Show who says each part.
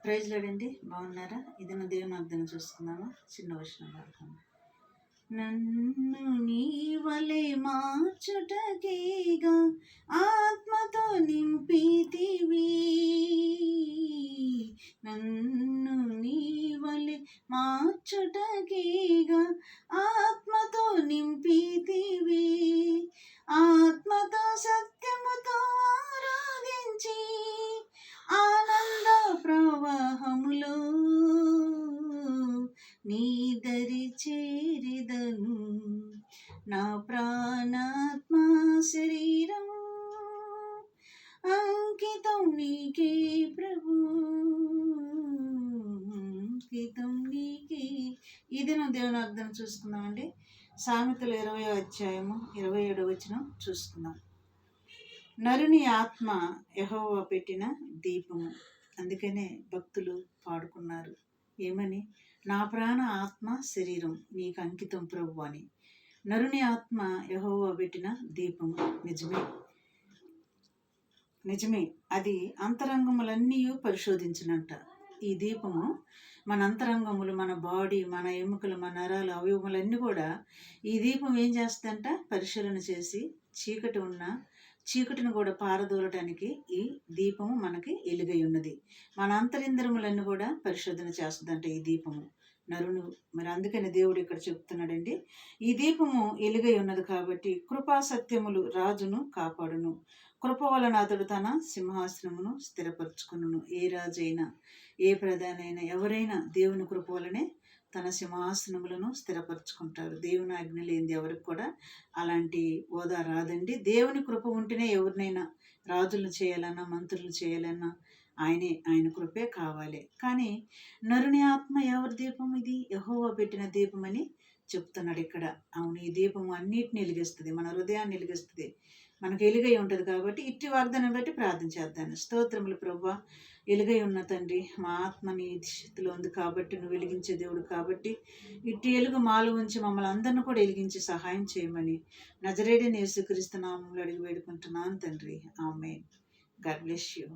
Speaker 1: Praise లాడండి. బాగున్నారా? ఇదన్న దేవుని అర్థం చూసుకుందామా? చిన్న వచనం వాడుకుందాం. నన్ను నీ వలె మార్చుటకేగా ఆత్మతో నింపితివి. నన్ను నీ వలె మార్చుటకేగా ఆత్మతో నింపితివి. ఆత్మతో సత్యముతో ఆరాధించి ఆనంద ప్రవాహములో నీ దరి చేరిదను. నా ప్రాణాత్మ శరీరం అంకితం నీకే ప్రభు, అంకితం నీకే. ఇది నా దేవుని అర్థం చూసుకుందామండి. సామెతలు 20వ అధ్యాయము 27వ వచనం చూసుకుందాం. నరుని ఆత్మ యెహోవా పెట్టిన దీపము. అందుకనే భక్తులు పాడుకున్నారు ఏమని? నా ప్రాణ ఆత్మ శరీరం నీకు అంకితం ప్రభు అని. నరుని ఆత్మ యెహోవా పెట్టిన దీపము. నిజమే అది అంతరంగములన్నీ పరిశోధించినంట. ఈ దీపము మన అంతరంగములు, మన బాడీ, మన ఎముకలు, మన నరాలు, అవయవములన్నీ కూడా ఈ దీపం ఏం చేస్తుందంట? పరిశీలన చేసి చీకటిని కూడా పారదోలటానికి ఈ దీపము మనకి ఎలుగై ఉన్నది. మన అంతరింద్రములన్నీ కూడా పరిశోధన చేస్తుందంట ఈ దీపము నరును. మరి అందుకని దేవుడు ఇక్కడ చెప్తున్నాడండి, ఈ దీపము ఎలుగై ఉన్నది కాబట్టి కృపా సత్యములు రాజును కాపాడును. కృప వలన అతడు తన సింహాసనమును స్థిరపరచుకును. ఏ రాజైనా, ఏ ప్రధానైనా, ఎవరైనా దేవుని కృప వలనే తన సింహాసనములను స్థిరపరచుకుంటారు. దేవుని ఆజ్ఞ లేనిది ఎవరికి కూడా అలాంటి హోదా రాదండి. దేవుని కృప ఉంటేనే ఎవరినైనా రాజులను చేయాలన్నా, మంత్రులు చేయాలన్నా ఆయన కృపే కావాలి. కానీ నరుని ఆత్మ ఎవరి దీపం? ఇది యెహోవా పెట్టిన దీపం అని చెప్తున్నాడు ఇక్కడ. అవును, ఈ దీపము అన్నిటిని వెలిగిస్తుంది, మన హృదయాన్ని వెలిగిస్తుంది, మనకు ఎలుగై ఉంటుంది. కాబట్టి ఇట్టి వాగ్దానం బట్టి ప్రార్థన చేద్దాను. స్తోత్రములు ప్రభువా, ఎలుగై ఉన్న తండ్రి, మా ఆత్మ నీ స్థితిలో ఉంది కాబట్టి, నువ్వు వెలిగించే దేవుడు కాబట్టి ఇట్టి ఎలుగు మాలు ఉంచి మమ్మల్ని అందరిని కూడా వెలిగించి సహాయం చేయమని నజరేయుడైన యేసుక్రీస్తు నామములో అడిగి వేడుకుంటున్నాను తండ్రి. ఆమేన్. God bless you.